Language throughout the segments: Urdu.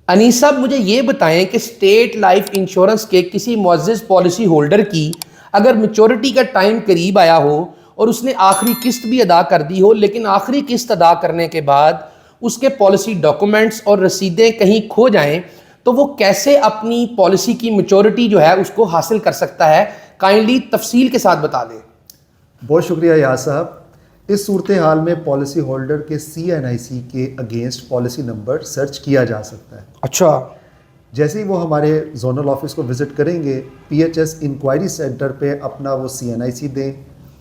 انیس صاحب مجھے یہ بتائیں کہ اسٹیٹ لائف انشورنس کے کسی معزز پالیسی ہولڈر کی اگر میچورٹی کا ٹائم قریب آیا ہو اور اس نے آخری قسط بھی ادا کر دی ہو، لیکن آخری قسط ادا کرنے کے بعد اس کے پالیسی ڈاکومنٹس اور رسیدیں کہیں کھو جائیں، تو وہ کیسے اپنی پالیسی کی میچورٹی جو ہے اس کو حاصل کر سکتا ہے؟ کائنڈلی تفصیل کے ساتھ بتا دیں۔ بہت شکریہ یاس صاحب۔ اس صورتحال میں پالیسی ہولڈر کے CNIC کے اگینسٹ پالیسی نمبر سرچ کیا جا سکتا ہے۔ اچھا، جیسے ہی وہ ہمارے زونل آفس کو وزٹ کریں گے، PHS انکوائری سینٹر پہ اپنا وہ CNIC دیں،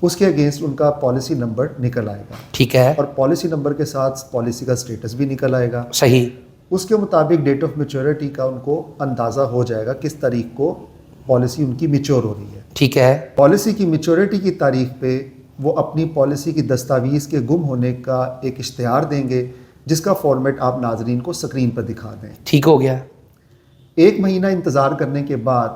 اس کے اگینسٹ ان کا پالیسی نمبر نکل آئے گا۔ ٹھیک ہے، اور پالیسی نمبر کے ساتھ پالیسی کا سٹیٹس بھی نکل آئے گا۔ صحیح، اس کے مطابق ڈیٹ آف میچورٹی کا ان کو اندازہ ہو جائے گا کس تاریخ کو پالیسی ان کی میچور ہو رہی ہے۔ ٹھیک ہے، پالیسی کی میچورٹی کی تاریخ پہ وہ اپنی پالیسی کی دستاویز کے گم ہونے کا ایک اشتہار دیں گے، جس کا فارمیٹ آپ ناظرین کو سکرین پر دکھا دیں۔ ٹھیک ہو گیا۔ 1 مہینہ انتظار کرنے کے بعد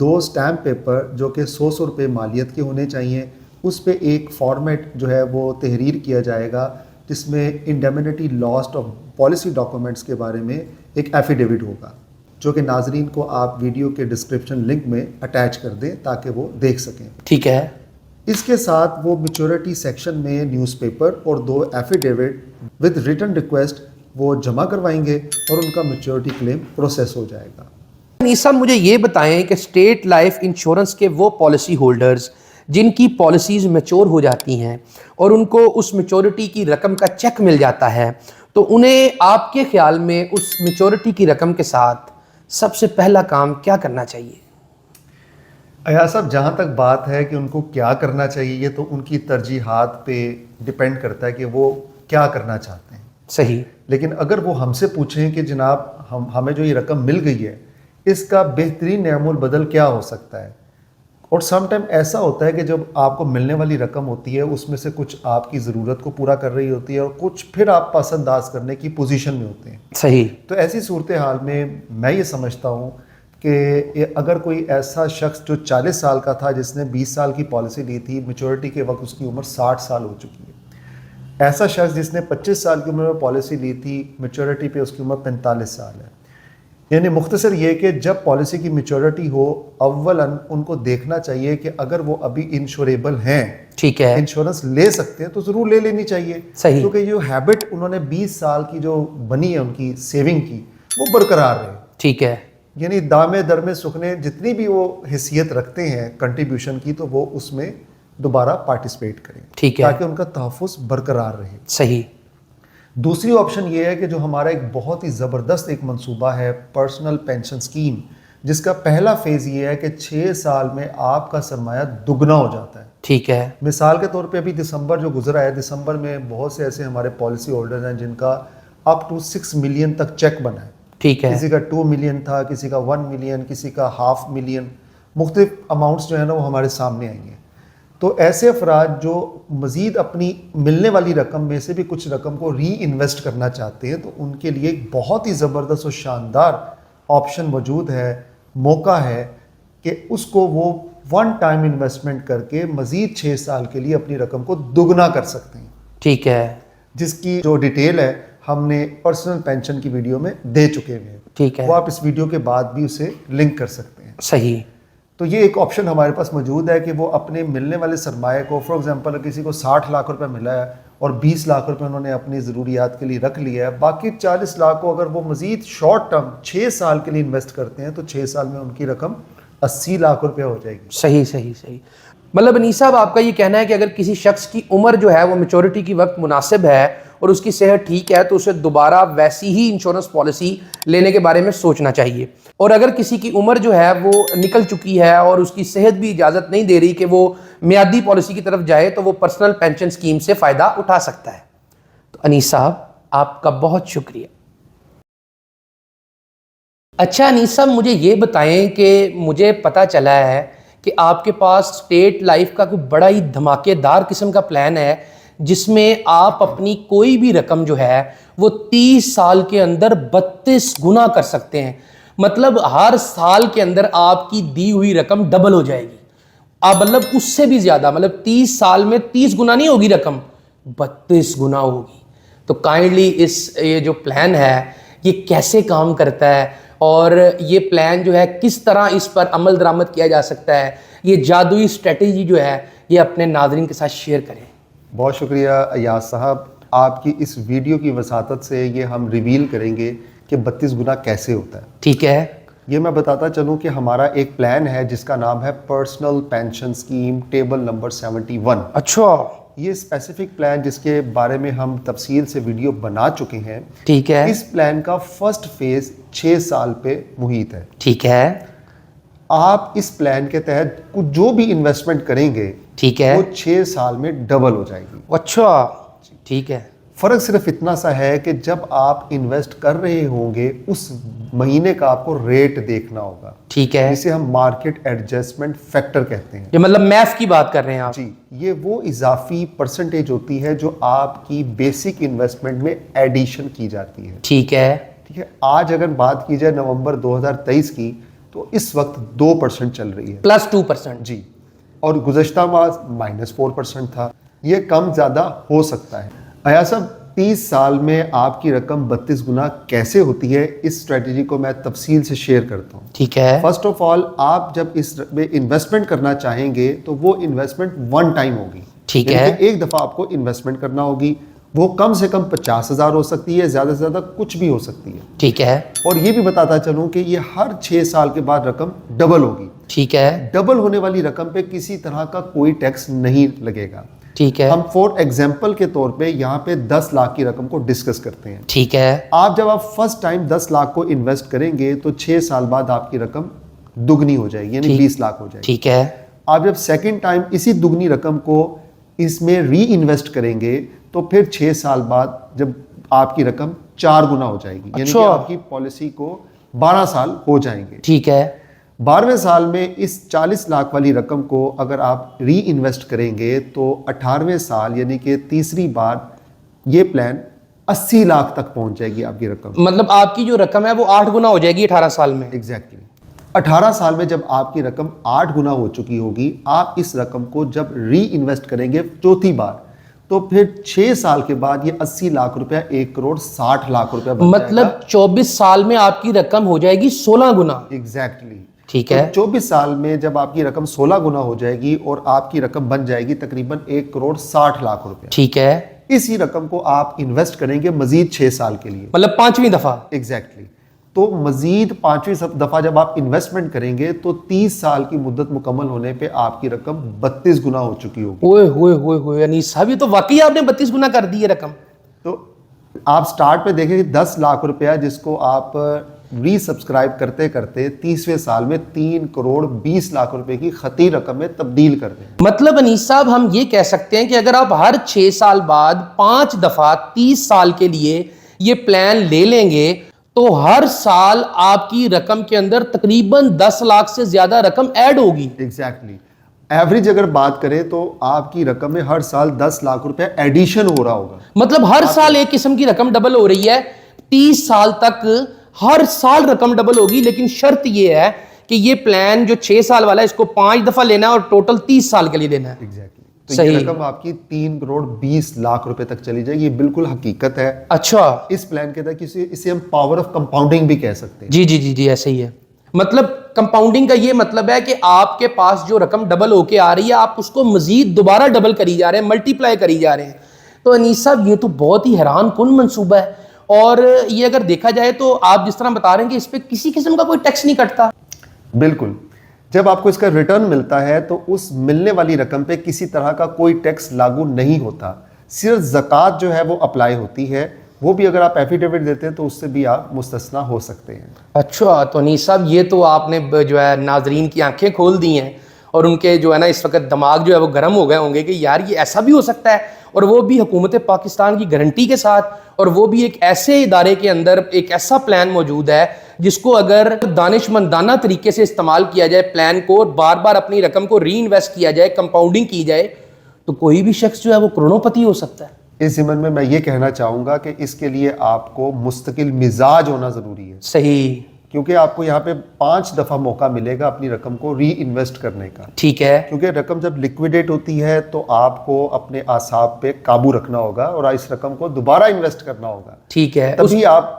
2 اسٹیمپ پیپر جو کہ 100 روپے مالیت کے ہونے چاہیے، اس پہ ایک فارمیٹ جو ہے وہ تحریر کیا جائے گا، جس میں indemnity last of policy documents کے بارے میں ایک ایفیڈیوٹ ہوگا، جو کہ ناظرین کو آپ ویڈیو کے ڈسکرپشن لنک میں اٹیچ کر دیں تاکہ وہ دیکھ سکیں۔ ٹھیک ہے، اس کے ساتھ وہ میچورٹی سیکشن میں نیوز پیپر اور 2 ایفیڈیوٹ ود ریٹن ریکویسٹ وہ جمع کروائیں گے اور ان کا میچورٹی کلیم پروسیس ہو جائے گا۔ انیس صاحب مجھے یہ بتائیں کہ اسٹیٹ لائف انشورنس کے وہ پالیسی ہولڈرز جن کی پالیسیز میچور ہو جاتی ہیں اور ان کو اس میچورٹی کی رقم کا چیک مل جاتا ہے، تو انہیں آپ کے خیال میں اس میچورٹی کی رقم کے ساتھ سب سے پہلا کام کیا کرنا چاہیے؟ ایاز صاحب، جہاں تک بات ہے کہ ان کو کیا کرنا چاہیے، یہ تو ان کی ترجیحات پہ ڈپینڈ کرتا ہے کہ وہ کیا کرنا چاہتے ہیں۔ صحیح، لیکن اگر وہ ہم سے پوچھیں کہ جناب ہمیں جو یہ رقم مل گئی ہے، اس کا بہترین نعم البدل کیا ہو سکتا ہے، اور سم ٹائم ایسا ہوتا ہے کہ جب آپ کو ملنے والی رقم ہوتی ہے اس میں سے کچھ آپ کی ضرورت کو پورا کر رہی ہوتی ہے اور کچھ پھر آپ پس انداز کرنے کی پوزیشن میں ہوتے ہیں۔ صحیح، تو ایسی صورتحال میں میں یہ سمجھتا ہوں کہ اگر کوئی ایسا شخص جو 40 سال کا تھا، جس نے 20 سال کی پالیسی لی تھی، میچورٹی کے وقت اس کی عمر 60 سال ہو چکی ہے، ایسا شخص جس نے 25 سال کی عمر میں پالیسی لی تھی، میچورٹی پہ اس کی عمر 45 سال ہے، یعنی مختصر یہ کہ جب پالیسی کی میچورٹی ہو، اولاً ان کو دیکھنا چاہیے کہ اگر وہ ابھی انشوریبل ہیں، ٹھیک ہے، انشورنس لے سکتے ہیں، تو ضرور لے لینی چاہیے۔ صحیح، کیونکہ جو ہیبٹ انہوں نے 20 سال کی جو بنی ہے ان کی سیونگ کی، وہ برقرار رہے۔ ٹھیک ہے، یعنی دامے درمے سکھنے جتنی بھی وہ حیثیت رکھتے ہیں کنٹریبیوشن کی، تو وہ اس میں دوبارہ پارٹیسپیٹ کریں، ٹھیک ہے، تاکہ ان کا تحفظ برقرار رہے۔ صحیح، دوسری آپشن یہ ہے کہ جو ہمارا ایک بہت ہی زبردست ایک منصوبہ ہے پرسنل پینشن سکیم، جس کا پہلا فیز یہ ہے کہ 6 سال میں آپ کا سرمایہ دگنا ہو جاتا ہے۔ ٹھیک ہے، مثال کے طور پہ ابھی دسمبر جو گزرا ہے، دسمبر میں بہت سے ایسے ہمارے پالیسی ہولڈرز ہیں جن کا اپ ٹو 6 ملین تک چیک بنا ہے۔ ٹھیک ہے، کسی کا 2 ملین تھا، کسی کا 1 ملین، کسی کا 0.5 ملین، مختلف اماؤنٹس جو ہیں نا وہ ہمارے سامنے آئی ہیں۔ تو ایسے افراد جو مزید اپنی ملنے والی رقم میں سے بھی کچھ رقم کو ری انویسٹ کرنا چاہتے ہیں، تو ان کے لیے ایک بہت ہی زبردست اور شاندار آپشن موجود ہے، موقع ہے کہ اس کو وہ ون ٹائم انویسٹمنٹ کر کے مزید 6 سال کے لیے اپنی رقم کو دگنا کر سکتے ہیں، ٹھیک ہے، جس کی جو ڈیٹیل ہے ہم نے پرسنل پینشن کی ویڈیو میں دے چکے ہوئے ہیں۔ ٹھیک ہے، وہ آپ اس ویڈیو کے بعد بھی اسے لنک کر سکتے ہیں۔ صحیح، تو یہ ایک آپشن ہمارے پاس موجود ہے کہ وہ اپنے ملنے والے سرمایہ کو، فار ایگزامپل کسی کو 60 لاکھ روپے ملا ہے اور 20 لاکھ روپے انہوں نے اپنی ضروریات کے لیے رکھ لیا ہے، باقی 40 لاکھ کو اگر وہ مزید شارٹ ٹرم 6 سال کے لیے انویسٹ کرتے ہیں، تو 6 سال میں ان کی رقم 80 لاکھ روپے ہو جائے گی۔ صحیح، صحیح، صحیح۔ مطلب انیس صاحب آپ کا یہ کہنا ہے کہ اگر کسی شخص کی عمر جو ہے وہ میچورٹی کی وقت مناسب ہے اور اس کی صحت ٹھیک ہے، تو اسے دوبارہ ویسی ہی انشورنس پالیسی لینے کے بارے میں سوچنا چاہیے، اور اگر کسی کی عمر جو ہے وہ نکل چکی ہے اور اس کی صحت بھی اجازت نہیں دے رہی کہ وہ میعادی پالیسی کی طرف جائے، تو وہ پرسنل پینشن سکیم سے فائدہ اٹھا سکتا ہے۔ تو انیس صاحب آپ کا بہت شکریہ۔ اچھا انیس صاحب مجھے یہ بتائیں کہ مجھے پتہ چلا ہے کہ آپ کے پاس اسٹیٹ لائف کا کوئی بڑا ہی دھماکے دار قسم کا پلان ہے، جس میں آپ اپنی کوئی بھی رقم جو ہے وہ 30 سال کے اندر 32 گنا کر سکتے ہیں۔ مطلب ہر سال کے اندر آپ کی دی ہوئی رقم ڈبل ہو جائے گی، آپ مطلب اس سے بھی زیادہ، مطلب 30 سال میں 30 گنا نہیں ہوگی رقم، 32 گنا ہوگی۔ تو کائنڈلی یہ جو پلان ہے یہ کیسے کام کرتا ہے اور یہ پلان جو ہے کس طرح اس پر عمل درآمد کیا جا سکتا ہے، یہ جادوئی اسٹریٹجی جو ہے یہ اپنے ناظرین کے ساتھ شیئر کریں۔ بہت شکریہ ایاز صاحب، آپ کی اس ویڈیو کی وساطت سے یہ ہم ریویل کریں گے کہ 32 گنا کیسے ہوتا ہے۔ ٹھیک ہے، یہ میں بتاتا چلوں کہ ہمارا ایک پلان ہے جس کا نام ہے personal pension scheme table number 71۔ اچھا، یہ اسپیسیفک پلان جس کے بارے میں ہم تفصیل سے ویڈیو بنا چکے ہیں، ٹھیک ہے، اس پلان کا فرسٹ فیز 6 سال پہ محیط ہے۔ ٹھیک ہے، آپ اس پلان کے تحت جو بھی انویسٹمنٹ کریں گے ٹھیک ہے، وہ 6 سال میں ڈبل ہو جائے گی۔ اچھا، ٹھیک ہے، فرق صرف اتنا سا ہے کہ جب آپ انویسٹ کر رہے ہوں گے اس مہینے کا آپ کو ریٹ دیکھنا ہوگا، ٹھیک ہے، جسے ہم مارکیٹ ایڈجسٹمنٹ فیکٹر کہتے ہیں۔ یہ مطلب میف کی بات کر رہے ہیں آپ؟ جی، یہ وہ اضافی پرسنٹیج ہوتی ہے جو آپ کی بیسک انویسٹمنٹ میں ایڈیشن کی جاتی ہے۔ ٹھیک ہے، ٹھیک ہے، آج اگر بات کی جائے نومبر 2023 کی تو اس وقت 2% چل رہی ہے، +2%۔ جی، اور گزشتہ ماہ -4% تھا۔ یہ کم زیادہ ہو سکتا ہے۔ ایاز صاحب، 30 سال میں آپ کی رقم 32 گنا کیسے ہوتی ہے، اس اسٹریٹجی کو میں تفصیل سے شیئر کرتا ہوں۔ ٹھیک ہے، فرسٹ آف آل، آپ جب اس میں انویسٹمنٹ کرنا چاہیں گے تو وہ انویسٹمنٹ ون ٹائم ہوگی۔ ٹھیک یعنی ہے، کہ ایک دفعہ آپ کو انویسٹمنٹ کرنا ہوگی، وہ کم سے کم 50,000 ہو سکتی ہے، زیادہ سے زیادہ کچھ بھی ہو سکتی ہے۔ ٹھیک ہے، اور یہ بھی بتاتا چلوں کہ یہ ہر 6 سال کے بعد رقم ڈبل ہوگی۔ ٹھیک ہے، ڈبل ہونے والی رقم پہ کسی طرح کا کوئی ٹیکس نہیں لگے گا۔ ٹھیک ہے، ہم فور ایگزامپل کے طور پہ یہاں پہ 10 لاکھ کی رقم کو ڈسکس کرتے ہیں۔ ٹھیک ہے، جب آپ فرسٹ ٹائم 10 لاکھ کو انویسٹ کریں گے تو 6 سال بعد آپ کی رقم دگنی ہو جائے گی، یعنی 20 لاکھ ہو جائے گی۔ ٹھیک ہے، آپ جب سیکنڈ ٹائم اسی دگنی رقم کو اس میں ری انویسٹ کریں گے تو پھر 6 سال بعد جب آپ کی رقم 4 گنا ہو جائے گی، یعنی کہ آپ کی پالیسی کو 12 سال ہو جائیں گے۔ ٹھیک ہے، 12ویں سال میں اس 40 لاکھ والی رقم کو اگر آپ ری انویسٹ کریں گے تو 18ویں سال یعنی کہ تیسری بار یہ پلان 80 لاکھ تک پہنچ جائے گی آپ کی رقم۔ مطلب آپ کی جو رقم ہے وہ 8 گنا ہو جائے گی 18 سال میں۔ ایگزیکٹلی 18 سال میں جب آپ کی رقم 8 گنا ہو چکی ہوگی، آپ اس رقم کو جب ری انویسٹ کریں گے چوتھی بار تو پھر 6 سال کے بعد یہ 80 لاکھ روپیہ 1,60,00,000 روپیہ بن جائے گا۔ مطلب 24 سال میں آپ کی رقم ہو جائے گی 16 گنا۔ ایگزیکٹلی، ٹھیک ہے، 24 سال میں جب آپ کی رقم 16 گنا ہو جائے گی اور آپ کی رقم بن جائے گی تقریباً 1,60,00,000 روپیہ۔ ٹھیک ہے، اسی رقم کو آپ انویسٹ کریں گے مزید 6 سال کے لیے۔ مطلب 5ویں دفعہ۔ ایگزیکٹلی، تو مزید 5ویں دفعہ جب آپ انویسٹمنٹ کریں گے تو 30 سال کی مدت مکمل ہونے پہ آپ کی رقم 32 گنا ہو چکی ہوگی۔ اوئے ہوئے ہوئے ہوئے، یعنی صاحب یہ تو واقعی آپ نے 32 گنا کر دی ہے رقم۔ تو آپ سٹارٹ پہ دیکھیں کہ 10 لاکھ روپیہ جس کو آپ ری سبسکرائب کرتے کرتے 30ویں سال میں 3,20,00,000 روپے کی خطی رقم میں تبدیل کر دیں۔ مطلب انیس صاحب ہم یہ کہہ سکتے ہیں کہ اگر آپ ہر 6 سال بعد 5 دفعہ 30 سال کے لیے یہ پلان لے لیں گے تو ہر سال آپ کی رقم کے اندر تقریباً 10 لاکھ سے زیادہ رقم ایڈ ہوگی۔ ایگزیکٹلی، ایوریج اگر بات کریں تو آپ کی رقم میں ہر سال 10 لاکھ روپے ایڈیشن ہو رہا ہوگا۔ مطلب ہر سال ایک قسم کی رقم ڈبل ہو رہی ہے، 30 سال تک ہر سال رقم ڈبل ہوگی، لیکن شرط یہ ہے کہ یہ پلان جو 6 سال والا ہے اس کو 5 دفعہ لینا ہے اور ٹوٹل 30 سال کے لیے لینا ہے۔ ایگزیکٹلی، تو یہ رقم آپ کی 3,20,00,000 روپے تک چلی جائے گی۔ یہ بالکل حقیقت ہے۔ اچھا، اس پلان کے تحت اسے ہم پاور آف کمپاؤنڈنگ بھی کہہ سکتے ہیں۔ جی جی جی جی، ایسے ہی ہے۔ مطلب کمپاؤنڈنگ کا یہ مطلب ہے کہ آپ کے پاس جو رقم ڈبل ہو کے آ رہی ہے آپ اس کو مزید دوبارہ ڈبل کری جا رہے ہیں، ملٹی پلائی کری جا رہے ہیں۔ تو انیس صاحب یہ تو بہت ہی حیران کن منصوبہ ہے، اور یہ اگر دیکھا جائے تو آپ جس طرح بتا رہے ہیں کہ اس پہ کسی قسم کا کوئی ٹیکس نہیں کٹتا۔ بالکل، جب آپ کو اس کا ریٹرن ملتا ہے تو اس ملنے والی رقم پہ کسی طرح کا کوئی ٹیکس لاگو نہیں ہوتا، صرف زکوٰۃ جو ہے وہ اپلائی ہوتی ہے، وہ بھی اگر آپ ایفیڈیوٹ دیتے ہیں تو اس سے بھی آپ مستثنا ہو سکتے ہیں۔ اچھا، تو انیس صاحب یہ تو آپ نے جو ہے ناظرین کی آنکھیں کھول دی ہیں، اور ان کے جو ہے نا اس وقت دماغ جو ہے وہ گرم ہو گئے ہوں گے کہ یار یہ ایسا بھی ہو سکتا ہے، اور وہ بھی حکومت پاکستان کی گارنٹی کے ساتھ، اور وہ بھی ایک ایسے ادارے کے اندر ایک ایسا پلان موجود ہے جس کو اگر دانش مندانہ طریقے سے استعمال کیا جائے، پلان کو بار بار اپنی رقم کو ری انویسٹ کیا جائے، کمپاؤنڈنگ کی جائے، تو کوئی بھی شخص جو ہے وہ کروڑوں پتی ہو سکتا ہے۔ اس ضمن میں یہ کہنا چاہوں گا کہ اس کے لیے آپ کو مستقل مزاج ہونا ضروری ہے، صحیح، کیونکہ آپ کو یہاں پہ 5 دفعہ موقع ملے گا اپنی رقم کو ری انویسٹ کرنے کا۔ ٹھیک ہے، کیونکہ رقم جب لیکویڈیٹ ہوتی ہے تو آپ کو اپنے اعصاب پہ قابو رکھنا ہوگا اور اس رقم کو دوبارہ انویسٹ کرنا ہوگا، ٹھیک ہے، تبھی آپ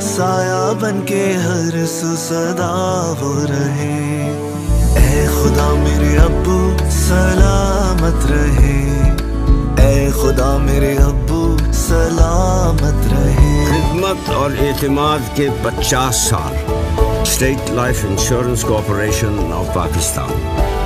سایہ بن کے ہر سو صدا وہ رہے. اے خدا میرے ابو سلامت رہے, اے خدا میرے ابو سلامت رہے. خدمت اور اعتماد کے 50 سال. State life insurance corporation of Pakistan.